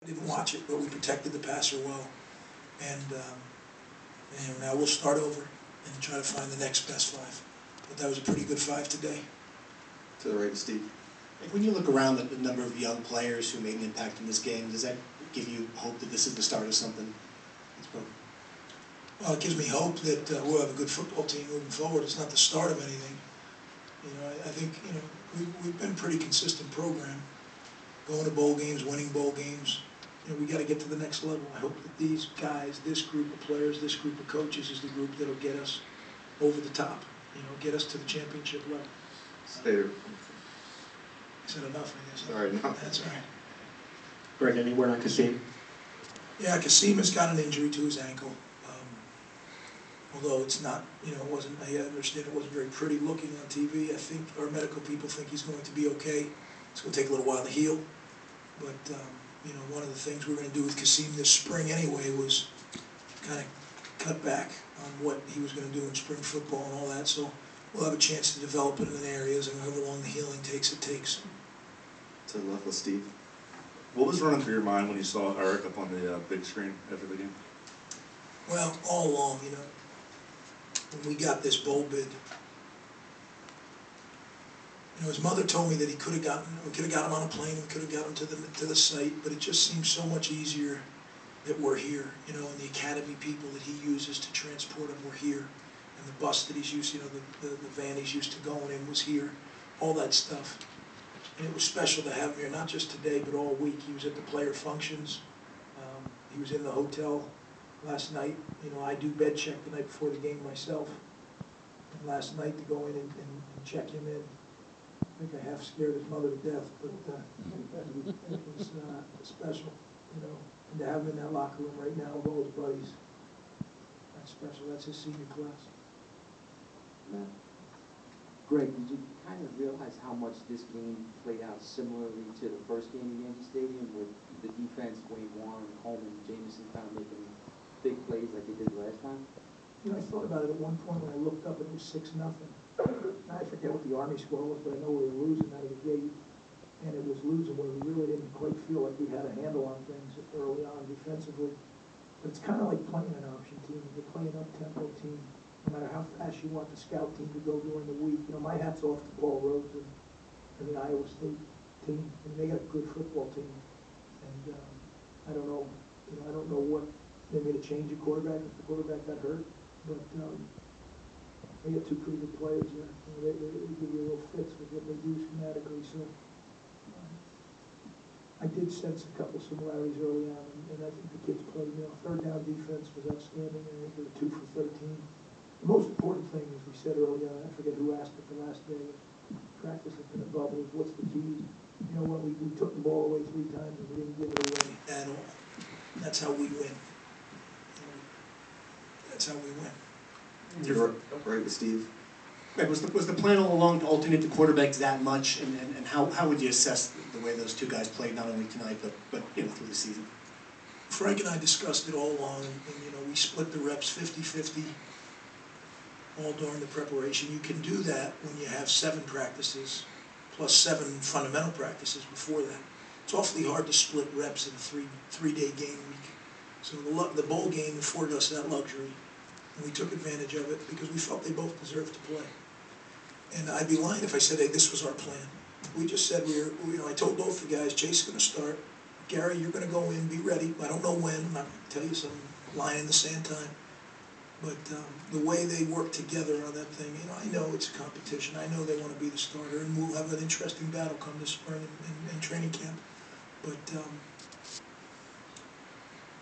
didn't watch it, but we protected the passer well. And now we'll start over and try to find the next best 5. But that was a pretty good 5 today. To the right, Steve. When you look around at the number of young players who made an impact in this game, does that give you hope that this is the start of something? Well, it gives me hope that we'll have a good football team moving forward. It's not the start of anything. You know, I think, you know, we've been a pretty consistent program, going to bowl games, winning bowl games. You know, we got to get to the next level. I hope that these guys, this group of players, this group of coaches is the group that'll get us over the top. You know, get us to the championship level. Stay. I said enough, I guess. Sorry, no. That's all right. Greg, any word on Kasim? Yeah, Kasim has got an injury to his ankle. Although it's not, you know, it wasn't, I understand it wasn't very pretty looking on TV. I think our medical people think he's going to be okay. It's going to take a little while to heal. But, you know, one of the things we're going to do with Kasim this spring anyway was kind of cut back on what he was going to do in spring football and all that. So we'll have a chance to develop it in areas, and however long the healing takes, it takes. To the left of Steve. What was running through your mind when you saw Eric up on the big screen after the game? Well, all along, you know, when we got this bowl bid, you know, his mother told me that we could have got him on a plane, we could have got him to the site, but it just seems so much easier that we're here, you know, and the academy people that he uses to transport him were here, and the bus that he's used, you know, the van he's used to going in was here, all that stuff. And it was special to have him here, not just today, but all week. He was at the player functions. He was in the hotel last night. You know, I do bed check the night before the game myself. And last night to go in and check him in. I think I half scared his mother to death, but it was special, you know. And to have him in that locker room right now with all his buddies, that's special. That's his senior class. Greg, did you kind of realize how much this game played out similarly to the first game in Yankee Stadium, with the defense, Wayne Warren, Coleman, Jameson kind of making big plays like they did last time? You know, I thought about it at one point when I looked up and it was 6-0. I forget what the Army score was, but I know we were losing out of the gate. And it was losing where we really didn't quite feel like we had a handle on things early on defensively. But it's kind of like playing an option team. You're playing an up-tempo team. No matter how fast you want the scout team to go during the week. You know, my hat's off to Paul Rhodes and the Iowa State team. I mean, they got a good football team. And I don't know, you know, I don't know what they made a change of quarterback if the quarterback got hurt. But they got 2 pretty good players there. You know, they give you a little fix with what they do schematically. So I did sense a couple similarities early on, and I think the kids played. You know, third down defense was outstanding. I think they were 2 for 13. The most important thing, as we said early on, I forget who asked it the last day of practice in the bubble, is what's the key? You know what, we took the ball away 3 times and we didn't give it away at all. That's how we win. That's how we win. You're right with Steve. Greg, was the plan all along to alternate the quarterbacks that much, and how would you assess the way those 2 guys played, not only tonight, but you know, through the season? Frank and I discussed it all along, and you know, we split the reps 50-50 all during the preparation. You can do that when you have 7 practices plus 7 fundamental practices before that. It's awfully hard to split reps in a three-day game week. So the bowl game afforded us that luxury, and we took advantage of it because we felt they both deserved to play. And I'd be lying if I said, hey, this was our plan. We just said you know, I told both the guys, Chase is going to start. Gary, you're going to go in, be ready. I don't know when. I'm not going to tell you some line in the sand time. But the way they work together on that thing, you know, I know it's a competition. I know they want to be the starter, and we'll have an interesting battle come this spring in training camp. But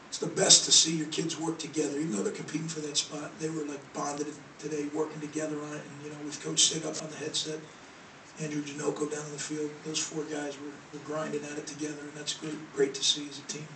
it's the best to see your kids work together, even though they're competing for that spot. They were like bonded today, working together on it. And you know, with Coach Sig up on the headset, Andrew Janoko down in the field, those 4 guys were grinding at it together, and that's great to see as a team.